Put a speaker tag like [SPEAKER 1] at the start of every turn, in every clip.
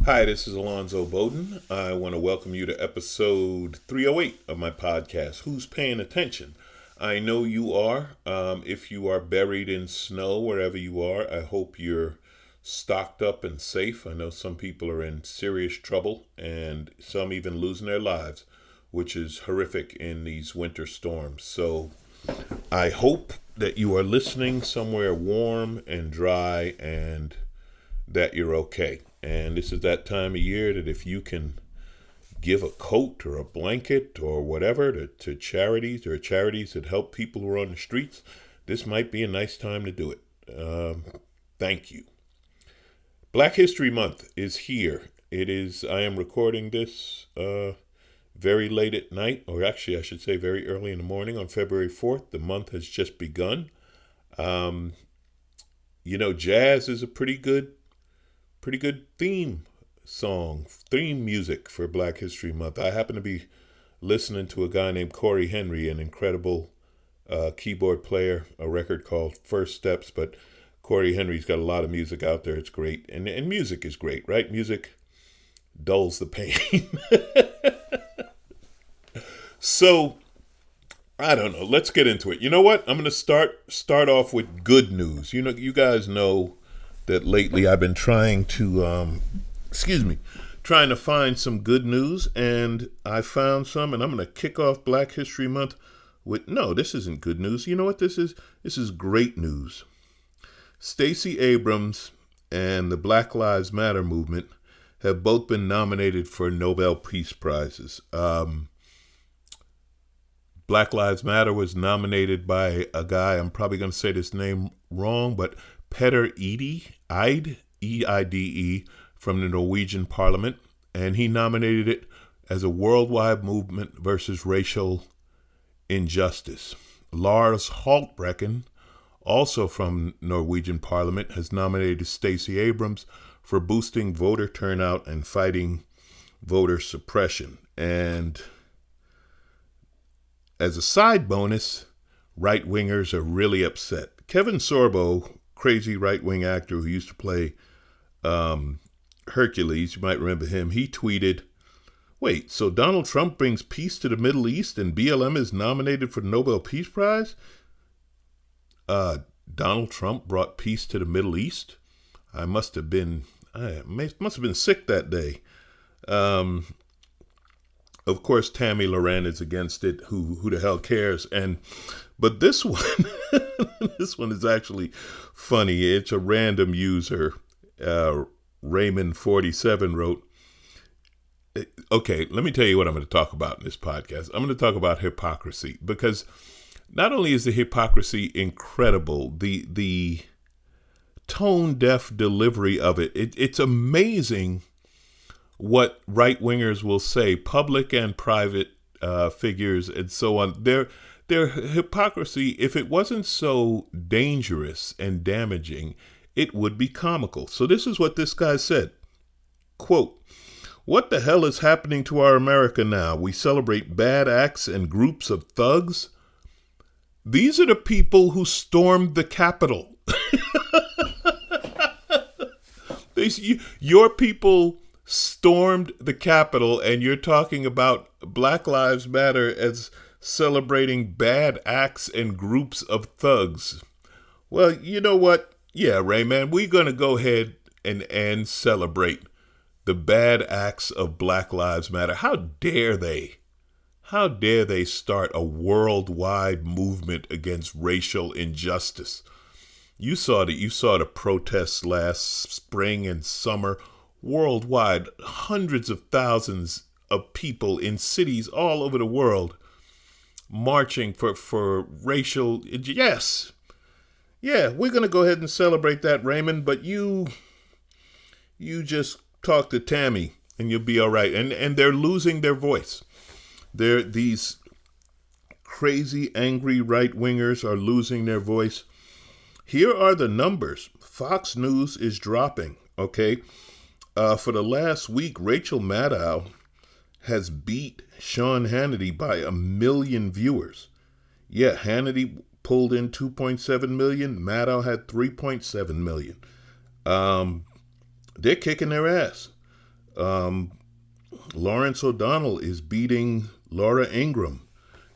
[SPEAKER 1] Hi, this is Alonzo Bodden. I want to welcome you to episode 308 of my podcast, Who's Paying Attention? I know you are. If you are buried in snow, wherever you are, I hope you're stocked up and safe. I know some people are in serious trouble and some even losing their lives, which is horrific in these winter storms. So I hope that you are listening somewhere warm and dry and that you're okay. And this is that time of year that if you can give a coat or a blanket or whatever to charities or charities that help people who are on the streets, this might be a nice time to do it. Thank you. Black History Month is here. I am recording this very late at night, or actually I should say very early in the morning on February 4th. The month has just begun. Jazz is a pretty good theme music for Black History Month. I happen to be listening to a guy named Corey Henry, an incredible keyboard player, a record called First Steps. But Corey Henry's got a lot of music out there. It's great. And music is great, right? Music dulls the pain. So, I don't know. Let's get into it. You know what? I'm going to start off with good news. You guys know that lately I've been trying to, trying to find some good news, and I found some, and I'm going to kick off Black History Month with, no, this isn't good news. You know what this is? This is great news. Stacy Abrams and the Black Lives Matter movement have both been nominated for Nobel Peace Prizes. Black Lives Matter was nominated by a guy, I'm probably going to say this name wrong, but Petter Eide, E-I-D-E, from the Norwegian Parliament, and he nominated it as a worldwide movement versus racial injustice. Lars Haltbrekken, also from Norwegian Parliament, has nominated Stacy Abrams for boosting voter turnout and fighting voter suppression. And as a side bonus, right-wingers are really upset. Kevin Sorbo, crazy right-wing actor who used to play Hercules, you might remember him, he tweeted, wait, so Donald Trump brings peace to the Middle East and BLM is nominated for the Nobel Peace Prize? Donald Trump brought peace to the Middle East? I must have been sick that day. Of course, Tammy Loren is against it. Who the hell cares? But this one, this one is actually funny. It's a random user. Raymond47 wrote, okay, let me tell you what I'm going to talk about in this podcast. I'm going to talk about hypocrisy, because not only is the hypocrisy incredible, the tone-deaf delivery of it's amazing what right-wingers will say, public and private figures and so on. Their hypocrisy, if it wasn't so dangerous and damaging, it would be comical. So this is what this guy said. Quote, "What the hell is happening to our America now? We celebrate bad acts and groups of thugs? These are the people who stormed the Capitol." Your people stormed the Capitol, and you're talking about Black Lives Matter as celebrating bad acts and groups of thugs. Well, you know what? Yeah, Rayman, we're going to go ahead and celebrate the bad acts of Black Lives Matter. How dare they? How dare they start a worldwide movement against racial injustice? You saw the protests last spring and summer worldwide. Hundreds of thousands of people in cities all over the world marching for racial. Yes. Yeah, we're going to go ahead and celebrate that, Raymond, but you just talk to Tammy and you'll be all right. And they're losing their voice. These crazy, angry right-wingers are losing their voice. Here are the numbers. Fox News is dropping, okay? For the last week, Rachel Maddow has beat Sean Hannity by 1 million viewers. Yeah, Hannity pulled in 2.7 million. Maddow had 3.7 million. They're kicking their ass. Lawrence O'Donnell is beating Laura Ingraham,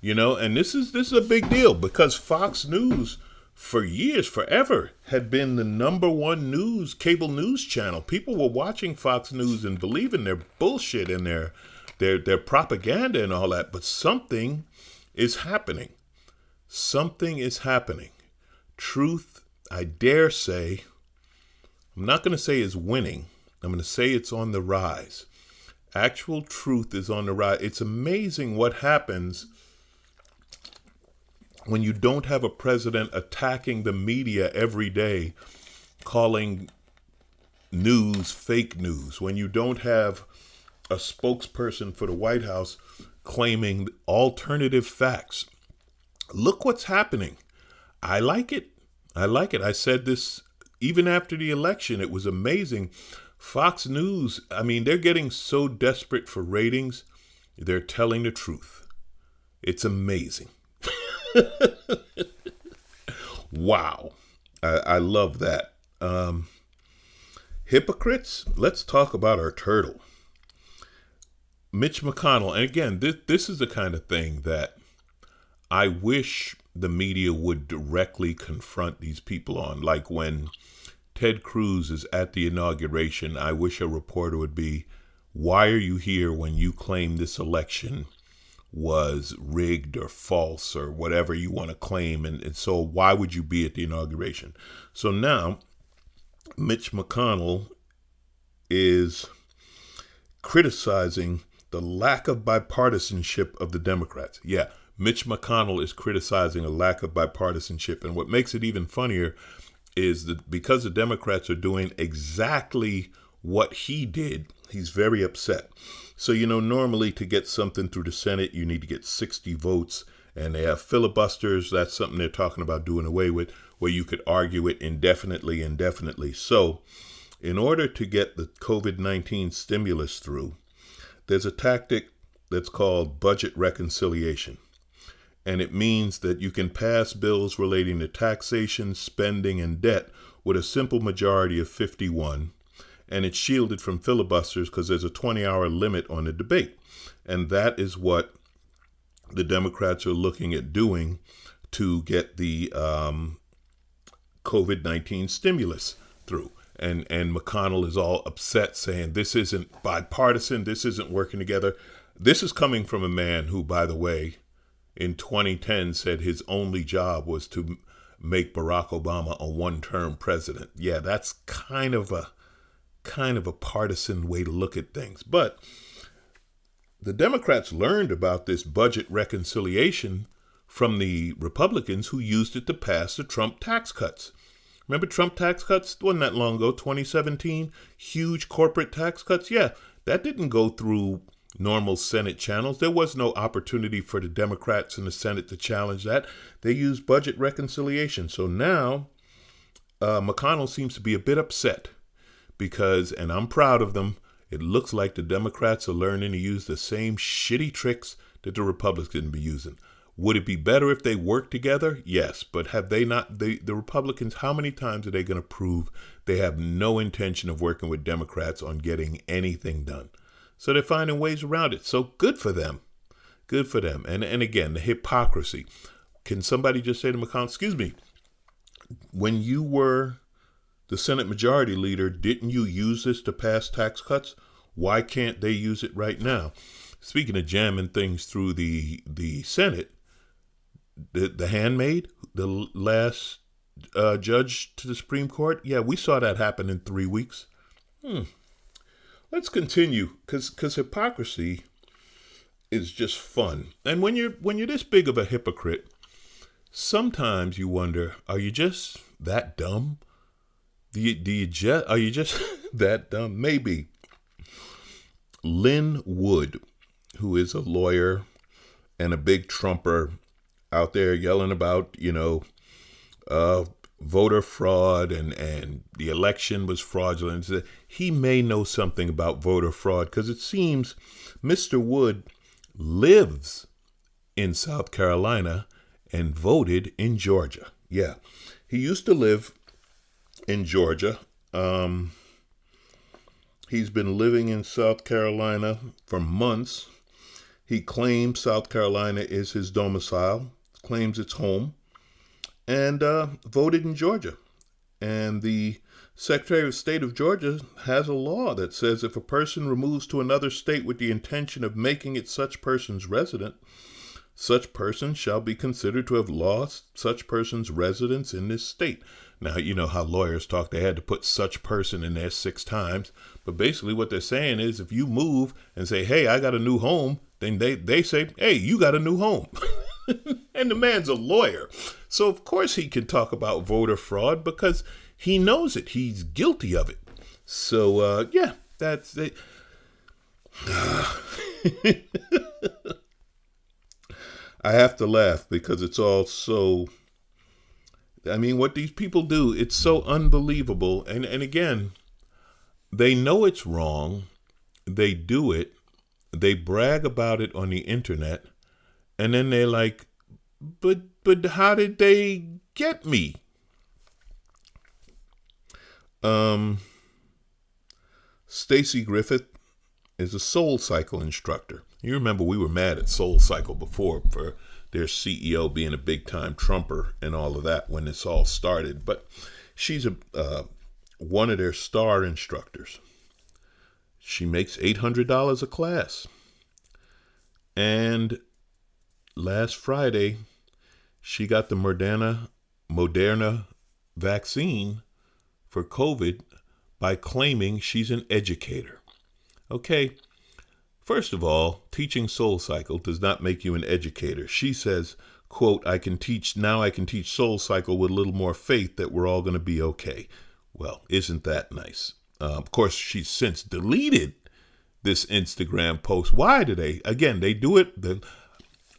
[SPEAKER 1] and this is a big deal because Fox News for years, forever, had been the number one cable news channel. People were watching Fox News and believing their bullshit and their propaganda and all that. But something is happening. Something is happening. Truth, I dare say, I'm not going to say is winning. I'm going to say it's on the rise. Actual truth is on the rise. It's amazing what happens when you don't have a president attacking the media every day, calling news fake news, when you don't have a spokesperson for the White House claiming alternative facts. Look what's happening. I like it. I said this even after the election. It was amazing. Fox News, they're getting so desperate for ratings, they're telling the truth. It's amazing. Wow. I love that. Hypocrites, let's talk about our turtle. Mitch McConnell, and again, this is the kind of thing that I wish the media would directly confront these people on. Like when Ted Cruz is at the inauguration, I wish a reporter would be, why are you here when you claim this election was rigged or false or whatever you want to claim? And so why would you be at the inauguration? So now Mitch McConnell is criticizing the lack of bipartisanship of the Democrats. Yeah, Mitch McConnell is criticizing a lack of bipartisanship. And what makes it even funnier is that because the Democrats are doing exactly what he did, he's very upset. So, normally to get something through the Senate, you need to get 60 votes, and they have filibusters. That's something they're talking about doing away with, where you could argue it indefinitely. So in order to get the COVID-19 stimulus through, there's a tactic that's called budget reconciliation. And it means that you can pass bills relating to taxation, spending, and debt with a simple majority of 51. And it's shielded from filibusters because there's a 20-hour limit on the debate. And that is what the Democrats are looking at doing to get the COVID-19 stimulus through. And McConnell is all upset, saying this isn't bipartisan, this isn't working together. This is coming from a man who, by the way, in 2010 said his only job was to make Barack Obama a one-term president. Yeah, that's kind of a partisan way to look at things. But the Democrats learned about this budget reconciliation from the Republicans who used it to pass the Trump tax cuts. Remember Trump tax cuts? It wasn't that long ago, 2017, huge corporate tax cuts. Yeah, that didn't go through normal Senate channels. There was no opportunity for the Democrats in the Senate to challenge that. They used budget reconciliation. So now McConnell seems to be a bit upset because, and I'm proud of them, it looks like the Democrats are learning to use the same shitty tricks that the Republicans be using. Would it be better if they worked together? Yes, but have they not, the Republicans, how many times are they going to prove they have no intention of working with Democrats on getting anything done? So they're finding ways around it. So good for them. Good for them. And again, the hypocrisy. Can somebody just say to McConnell, excuse me, when you were the Senate Majority Leader, didn't you use this to pass tax cuts? Why can't they use it right now? Speaking of jamming things through the Senate, the handmaid, the last judge to the Supreme Court, yeah, we saw that happen in 3 weeks. Let's continue, because hypocrisy is just fun. And when you're this big of a hypocrite, sometimes you wonder, are you just that dumb? Are you just that dumb? Maybe. Lynn Wood, who is a lawyer and a big Trumper out there yelling about, voter fraud and the election was fraudulent. He may know something about voter fraud because it seems Mr. Wood lives in South Carolina and voted in Georgia. Yeah, he used to live in Georgia. He's been living in South Carolina for months. He claims South Carolina is his domicile, claims it's home, and voted in Georgia. And the Secretary of State of Georgia has a law that says if a person removes to another state with the intention of making it such person's resident, such person shall be considered to have lost such person's residence in this state. Now, you know how lawyers talk. They had to put such person in there 6 times. But basically what they're saying is if you move and say, hey, I got a new home, then they say, hey, you got a new home. And the man's a lawyer. So, of course, he can talk about voter fraud because he knows it. He's guilty of it. So, yeah, that's it. I have to laugh because it's all so, I mean, what these people do, it's so unbelievable. And again, they know it's wrong. They do it. They brag about it on the internet. And then they're like, but how did they get me? Stacy Griffith is a Soul Cycle instructor. You remember we were mad at Soul Cycle before for their CEO being a big-time Trumper and all of that when this all started. But she's one of their star instructors. She makes $800 a class. And last Friday, she got the Moderna vaccine for COVID by claiming she's an educator. Okay, first of all, teaching Soul Cycle does not make you an educator. She says, quote, I can teach Soul Cycle with a little more faith that we're all going to be okay. Well, isn't that nice? Of course, she's since deleted this Instagram post. Why do they? Again, they do it. I'm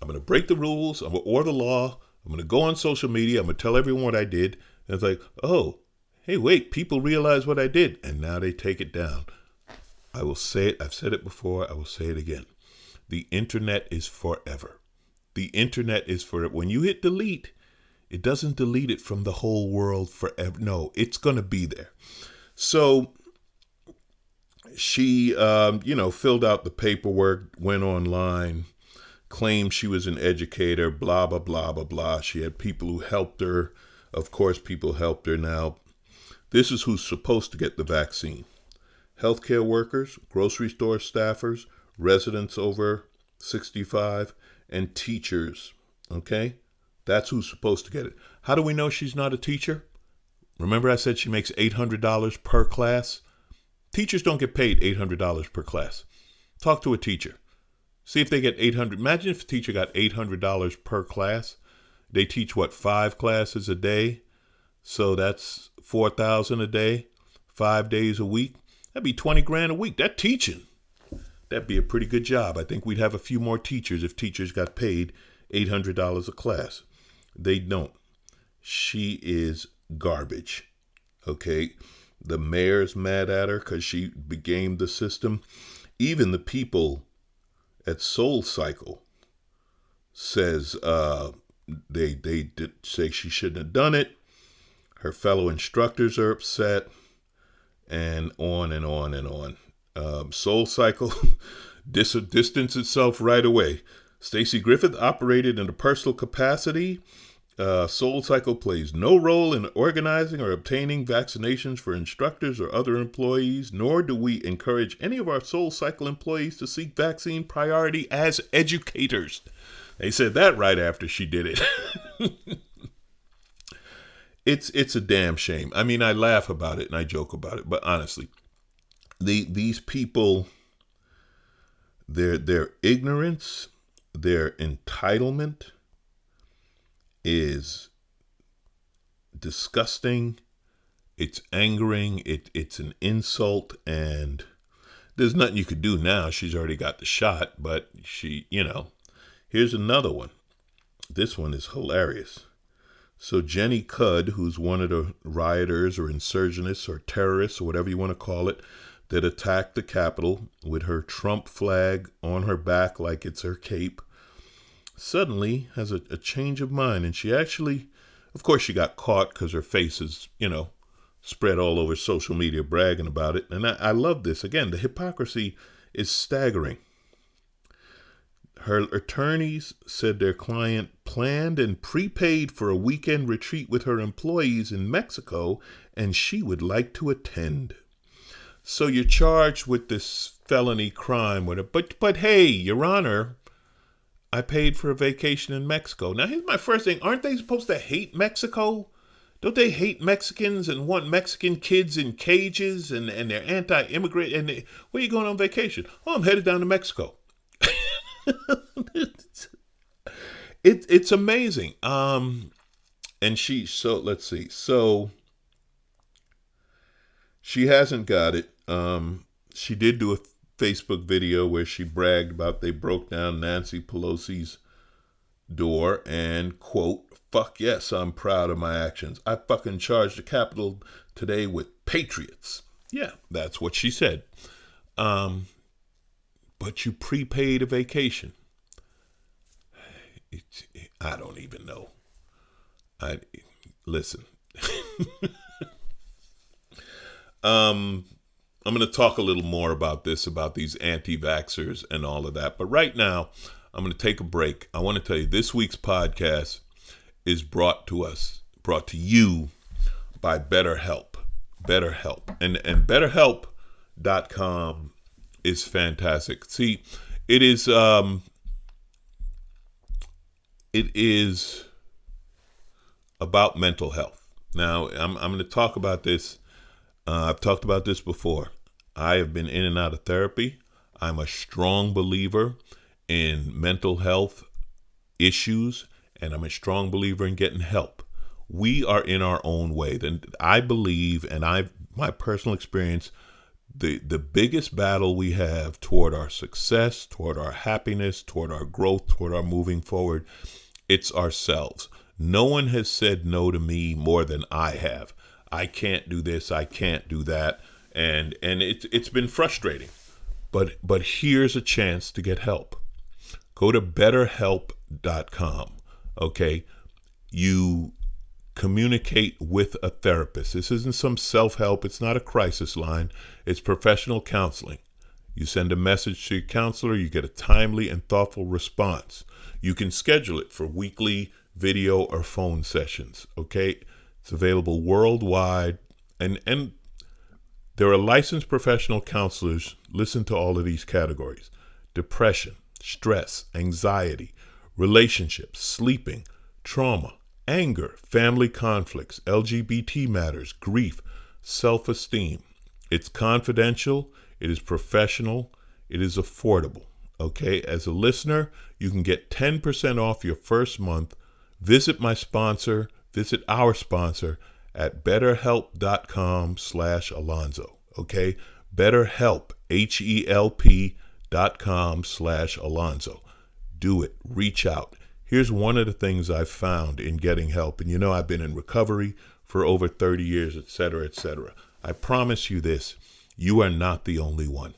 [SPEAKER 1] going to break the rules. I'm going to order the law. I'm going to go on social media. I'm going to tell everyone what I did. And it's like, oh, hey, wait, people realize what I did. And now they take it down. I will say it. I've said it before. I will say it again. The internet is forever. The internet is forever. When you hit delete, it doesn't delete it from the whole world forever. No, it's going to be there. So she, filled out the paperwork, went online, claimed she was an educator, blah, blah, blah, blah, blah. She had people who helped her. Of course, people helped her. Now, this is who's supposed to get the vaccine. Healthcare workers, grocery store staffers, residents over 65, and teachers, okay? That's who's supposed to get it. How do we know she's not a teacher? Remember I said she makes $800 per class? Teachers don't get paid $800 per class. Talk to a teacher. See if they get $800. Imagine if a teacher got $800 per class. They teach, 5 classes a day? So that's $4,000 a day, 5 days a week. That'd be $20,000 a week. That teaching. That'd be a pretty good job. I think we'd have a few more teachers if teachers got paid $800 a class. They don't. She is garbage. Okay? The mayor's mad at her because she begamed the system. Even the people at Soul Cycle says they did say she shouldn't have done it. Her fellow instructors are upset. And on and on and on. Soul Cycle distance itself right away. Stacy Griffith operated in a personal capacity. Soul Cycle plays no role in organizing or obtaining vaccinations for instructors or other employees, nor do we encourage any of our Soul Cycle employees to seek vaccine priority as educators. They said that right after she did it. It's a damn shame. I mean, I laugh about it and I joke about it, but honestly, these people, their ignorance, their entitlement is disgusting. It's angering. It's an insult, and there's nothing you could do now. She's already got the shot, but here's another one. This one is hilarious. So Jenny Cudd, who's one of the rioters or insurgentists or terrorists or whatever you want to call it, that attacked the Capitol with her Trump flag on her back like it's her cape, suddenly has a change of mind. And she actually, of course, she got caught because her face is, spread all over social media bragging about it. And I love this. Again, the hypocrisy is staggering. Her attorneys said their client planned and prepaid for a weekend retreat with her employees in Mexico, and she would like to attend. So you're charged with this felony crime with it. But hey, Your Honor, I paid for a vacation in Mexico. Now, here's my first thing. Aren't they supposed to hate Mexico? Don't they hate Mexicans and want Mexican kids in cages and they're anti-immigrant? And where are you going on vacation? Oh, I'm headed down to Mexico. It's amazing. And let's see. So she hasn't got it. She did do a Facebook video where she bragged about they broke down Nancy Pelosi's door and, quote, "Fuck yes, I'm proud of my actions. I fucking charged the Capitol today with patriots." Yeah, that's what she said. But you prepaid a vacation. I don't even know. Listen. I'm going to talk a little more about these anti-vaxxers and all of that. But right now, I'm going to take a break. I want to tell you, this week's podcast is brought to you by BetterHelp. And BetterHelp.com is fantastic. See, it is about mental health. Now, I'm going to talk about this. I've talked about this before. I have been in and out of therapy. I'm a strong believer in mental health issues, and I'm a strong believer in getting help. We are in our own way. Then I believe, and my personal experience, the biggest battle we have toward our success, toward our happiness, toward our growth, toward our moving forward, it's ourselves. No one has said no to me more than I have. I can't do this, I can't do that, and it's been frustrating. But here's a chance to get help. Go to betterhelp.com. Okay, you communicate with a therapist. This isn't some self-help. It's not a crisis line. It's professional counseling. You send a message to your counselor. You get a timely and thoughtful response. You can schedule it for weekly video or phone sessions. Okay, it's available worldwide, and there are licensed professional counselors. Listen to all of these categories: depression, stress, anxiety, relationships, sleeping, trauma, anger, family conflicts, LGBT matters, grief, self-esteem. It's confidential, it is professional, it is affordable. Okay, as a listener, you can get 10% off your first month. Visit our sponsor at betterhelp.com/Alonzo. Okay, BetterHelp, HELP.com/Alonzo. Do it. Reach out. Here's one of the things I've found in getting help. And I've been in recovery for over 30 years, et cetera, et cetera. I promise you this, you are not the only one.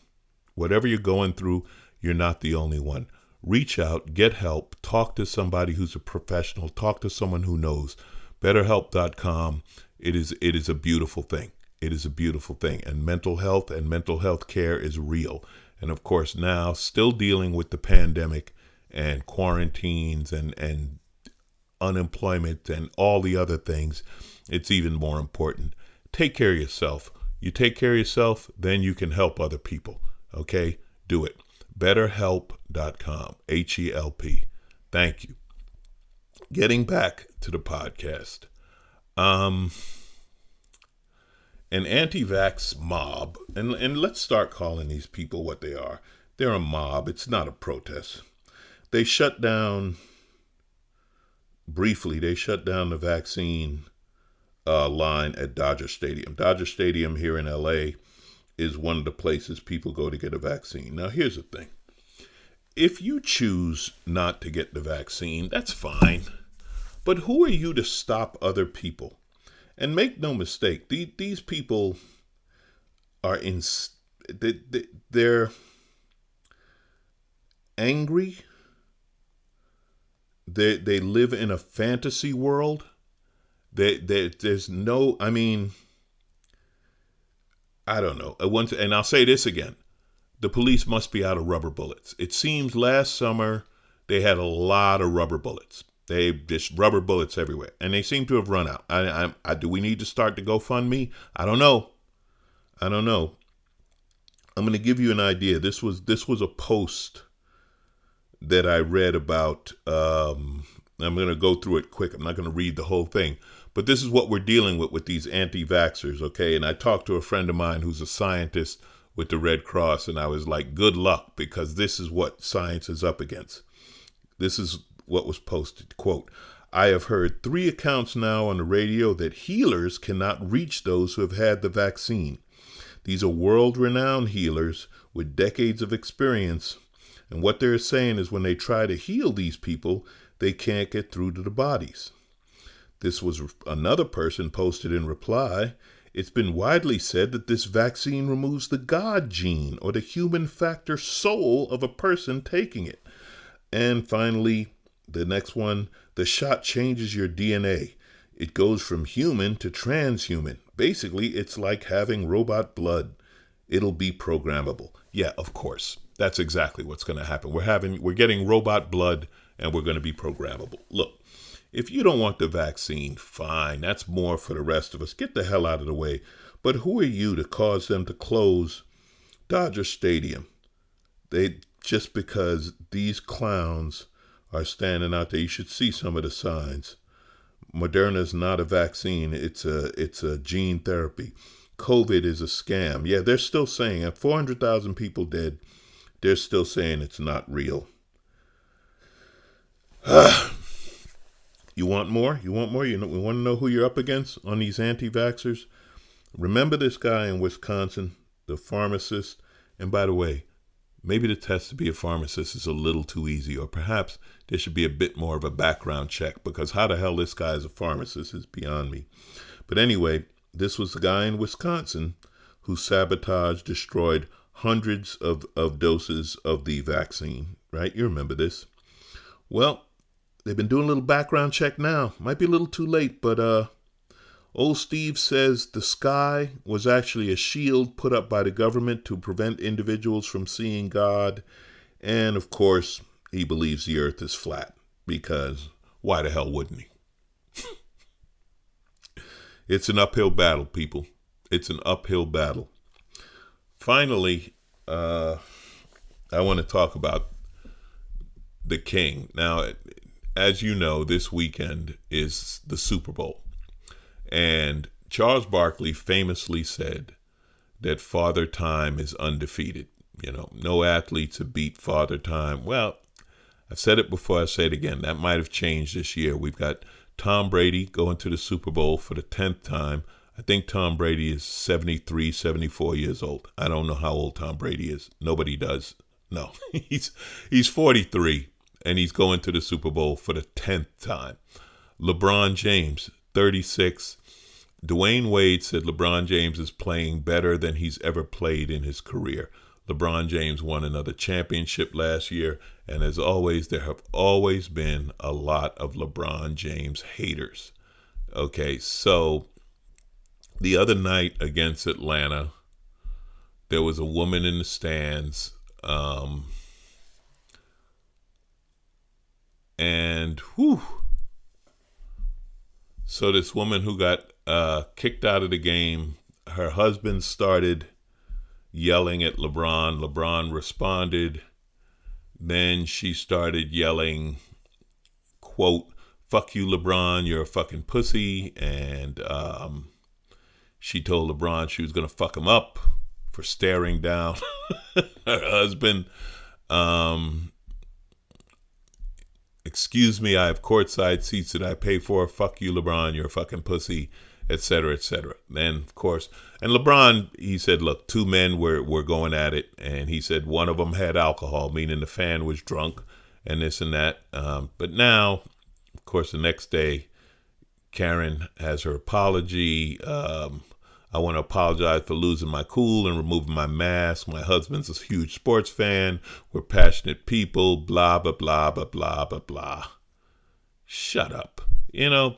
[SPEAKER 1] Whatever you're going through, you're not the only one. Reach out, get help, talk to somebody who's a professional, talk to someone who knows. BetterHelp.com, it is a beautiful thing. It is a beautiful thing. And mental health care is real. And of course, now still dealing with the pandemic and quarantines and unemployment and all the other things, it's even more important. Take care of yourself. You take care of yourself, then you can help other people. Okay? Do it. BetterHelp.com. HELP. Thank you. Getting back to the podcast. An anti-vax mob, and let's start calling these people what they are. They're a mob. It's not a protest. They shut down the vaccine line at Dodger Stadium. Dodger Stadium here in LA is one of the places people go to get a vaccine. Now, here's the thing. If you choose not to get the vaccine, that's fine. But who are you to stop other people? And make no mistake, these people are they're angry. They live in a fantasy world. There's no, I don't know. And I'll say this again. The police must be out of rubber bullets. It seems last summer they had a lot of rubber bullets. They just rubber bullets everywhere, and they seem to have run out. Do we need to start the GoFundMe? I don't know. I'm going to give you an idea. This was a post that I read about. I'm going to go through it quick. I'm not going to read the whole thing, but this is what we're dealing with these anti-vaxxers. Okay, and I talked to a friend of mine who's a scientist with the Red Cross, and I was like, good luck, because this is what science is up against. This is what was posted. Quote, I have heard 3 accounts now on the radio that healers cannot reach those who have had the vaccine. These are world-renowned healers with decades of experience, and what they're saying is when they try to heal these people, they can't get through to the bodies. This was another person posted in reply. It's been widely said that this vaccine removes the God gene or the human factor soul of a person taking it. And finally, the next one, the shot changes your DNA. It goes from human to transhuman. Basically, it's like having robot blood. It'll be programmable. Yeah, of course. That's exactly what's going to happen. We're getting robot blood, and we're going to be programmable. Look, if you don't want the vaccine, fine. That's more for the rest of us. Get the hell out of the way. But who are you to cause them to close Dodger Stadium? Just because these clowns are standing out there. You should see some of the signs. Moderna is not a vaccine. It's a gene therapy. COVID is a scam. Yeah, they're still saying at 400,000 people dead, they're still saying it's not real. You want more? You want more? We want to know who you're up against on these anti-vaxxers? Remember this guy in Wisconsin, the pharmacist? And by the way, maybe the test to be a pharmacist is a little too easy, or perhaps there should be a bit more of a background check, because how the hell this guy is a pharmacist is beyond me. But anyway, this was the guy in Wisconsin who destroyed hundreds of doses of the vaccine, right? You remember this. Well, they've been doing a little background check now. Might be a little too late, but old Steve says the sky was actually a shield put up by the government to prevent individuals from seeing God. And of course, he believes the earth is flat, because why the hell wouldn't he? It's an uphill battle, people. It's an uphill battle. Finally, I want to talk about the king. Now, as you know, this weekend is the Super Bowl. And Charles Barkley famously said that Father Time is undefeated. You know, no athletes have beat Father Time. Well, I've said it before, I say it again. That might have changed this year. We've got Tom Brady going to the Super Bowl for the 10th time. I think Tom Brady is 73, 74 years old. I don't know how old Tom Brady is. Nobody does. No, he's 43, and he's going to the Super Bowl for the 10th time. LeBron James, 36. Dwayne Wade said LeBron James is playing better than he's ever played in his career. LeBron James won another championship last year, and as always, there have always been a lot of LeBron James haters. Okay, so the other night against Atlanta, there was a woman in the stands, so this woman who got kicked out of the game, her husband started yelling at LeBron. LeBron responded. Then she started yelling, quote, "Fuck you, LeBron, you're a fucking pussy." And she told LeBron she was going to fuck him up for staring down her husband. Excuse me, I have courtside seats that I pay for. Fuck you, LeBron, you're a fucking pussy, etc., etc. Then, of course, and LeBron, he said, look, 2 men were going at it, and he said one of them had alcohol, meaning the fan was drunk, and this and that. But now, of course, the next day, Karen has her apology. I want to apologize for losing my cool and removing my mask. My husband's a huge sports fan. We're passionate people. Blah, blah, blah, blah, blah, blah, blah. Shut up. You know,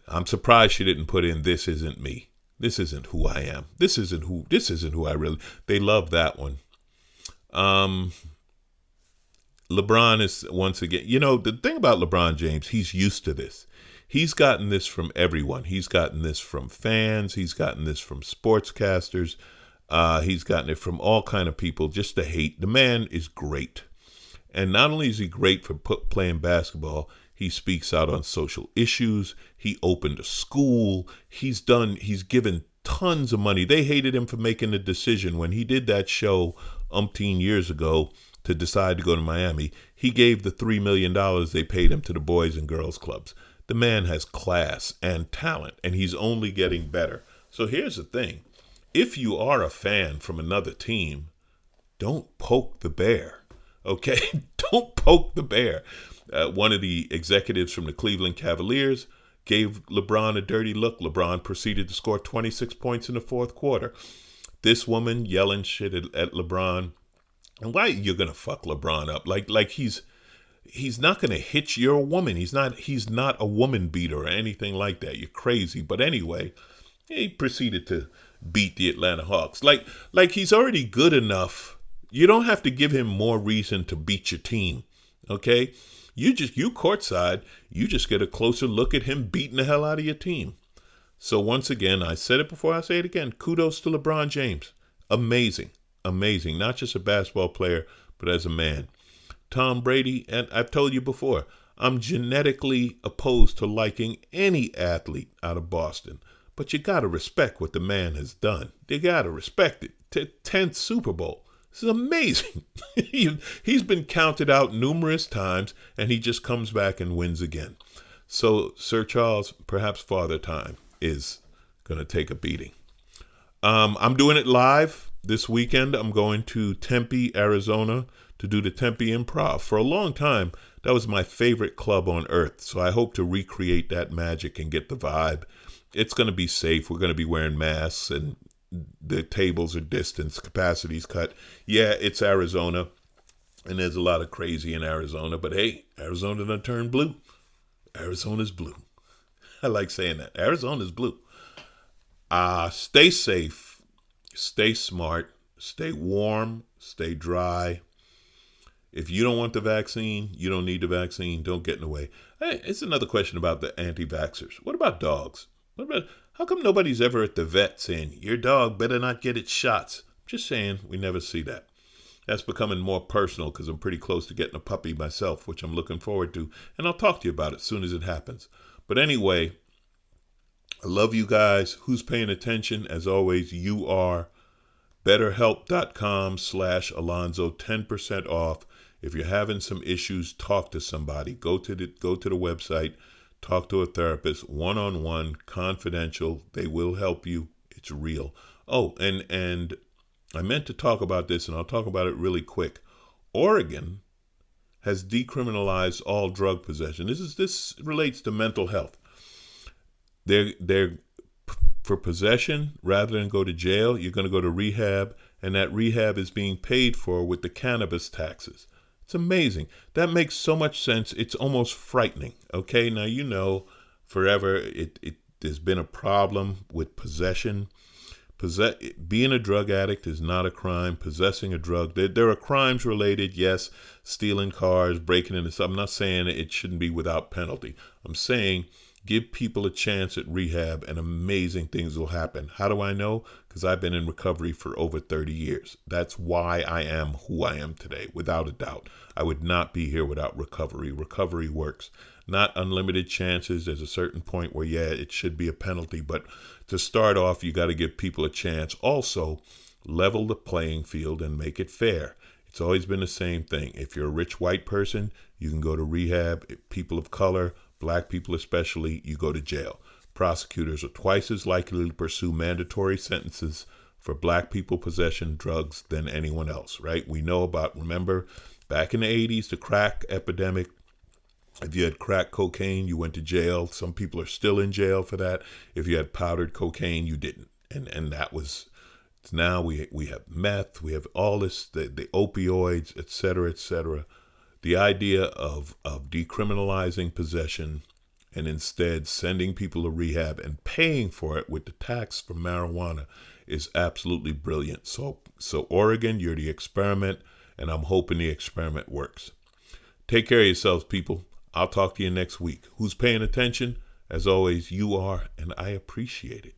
[SPEAKER 1] I'm surprised she didn't put in "this isn't me." This isn't who I am. This isn't who I really, they love that one. LeBron is once again, the thing about LeBron James, he's used to this. He's gotten this from everyone. He's gotten this from fans. He's gotten this from sportscasters. He's gotten it from all kind of people just to hate. The man is great. And not only is he great for playing basketball, he speaks out on social issues. He opened a school. He's given tons of money. They hated him for making the decision when he did that show umpteen years ago to decide to go to Miami. He gave the $3 million they paid him to the Boys and Girls Clubs. The man has class and talent, and he's only getting better. So here's the thing. If you are a fan from another team, don't poke the bear, okay? Don't poke the bear. One of the executives from the Cleveland Cavaliers gave LeBron a dirty look. LeBron proceeded to score 26 points in the fourth quarter. This woman yelling shit at LeBron. And why you're going to fuck LeBron up? Like he's not going to hit you. You're a woman. He's not a woman beater or anything like that. You're crazy. But anyway, he proceeded to beat the Atlanta Hawks. Like he's already good enough. You don't have to give him more reason to beat your team. Okay? You courtside, you just get a closer look at him beating the hell out of your team. So once again, I said it before, I say it again. Kudos to LeBron James. Amazing. Amazing. Not just a basketball player, but as a man. Tom Brady, and I've told you before, I'm genetically opposed to liking any athlete out of Boston. But you got to respect what the man has done. You got to respect it. 10th Super Bowl. This is amazing. He's been counted out numerous times, and he just comes back and wins again. So Sir Charles, perhaps Father Time, is going to take a beating. I'm doing it live this weekend. I'm going to Tempe, Arizona, to do the Tempe Improv. For a long time, that was my favorite club on earth. So I hope to recreate that magic and get the vibe. It's going to be safe. We're going to be wearing masks, and the tables are distanced, capacity's cut. Yeah, it's Arizona, and there's a lot of crazy in Arizona. But hey, Arizona done turned blue. Arizona's blue. I like saying that. Arizona's blue. Stay safe. Stay smart. Stay warm. Stay dry. If you don't want the vaccine, you don't need the vaccine. Don't get in the way. Hey, it's another question about the anti-vaxxers. What about dogs? How come nobody's ever at the vet saying, your dog better not get its shots? Just saying, we never see that. That's becoming more personal because I'm pretty close to getting a puppy myself, which I'm looking forward to. And I'll talk to you about it as soon as it happens. But anyway, I love you guys. Who's paying attention? As always, you are. BetterHelp.com/Alonzo, 10% off. If you're having some issues, talk to somebody. Go to the website. Talk to a therapist, one-on-one, confidential. They will help you. It's real. Oh, and I meant to talk about this, and I'll talk about it really quick. Oregon has decriminalized all drug possession. This relates to mental health. They're for possession, rather than go to jail, you're going to go to rehab, and that rehab is being paid for with the cannabis taxes. It's amazing. That makes so much sense. It's almost frightening. Okay, now forever there's been a problem with possession. Being a drug addict is not a crime. Possessing a drug, there are crimes related. Yes, stealing cars, breaking into something. I'm not saying it shouldn't be without penalty. I'm saying give people a chance at rehab, and amazing things will happen. How do I know? Because I've been in recovery for over 30 years. That's why I am who I am today, without a doubt. I would not be here without recovery. Recovery works. Not unlimited chances. There's a certain point where, yeah, it should be a penalty. But to start off, you got to give people a chance. Also, level the playing field and make it fair. It's always been the same thing. If you're a rich white person, you can go to rehab. If people of color, black people especially, you go to jail. Prosecutors are twice as likely to pursue mandatory sentences for black people possession drugs than anyone else, right? We know about, remember, back in the 80s, the crack epidemic. If you had crack cocaine, you went to jail. Some people are still in jail for that. If you had powdered cocaine, you didn't. And that was, now we have meth, we have all this, the opioids, et cetera, et cetera. The idea of decriminalizing possession and instead sending people to rehab and paying for it with the tax for marijuana is absolutely brilliant. So Oregon, you're the experiment, and I'm hoping the experiment works. Take care of yourselves, people. I'll talk to you next week. Who's paying attention? As always, you are, and I appreciate it.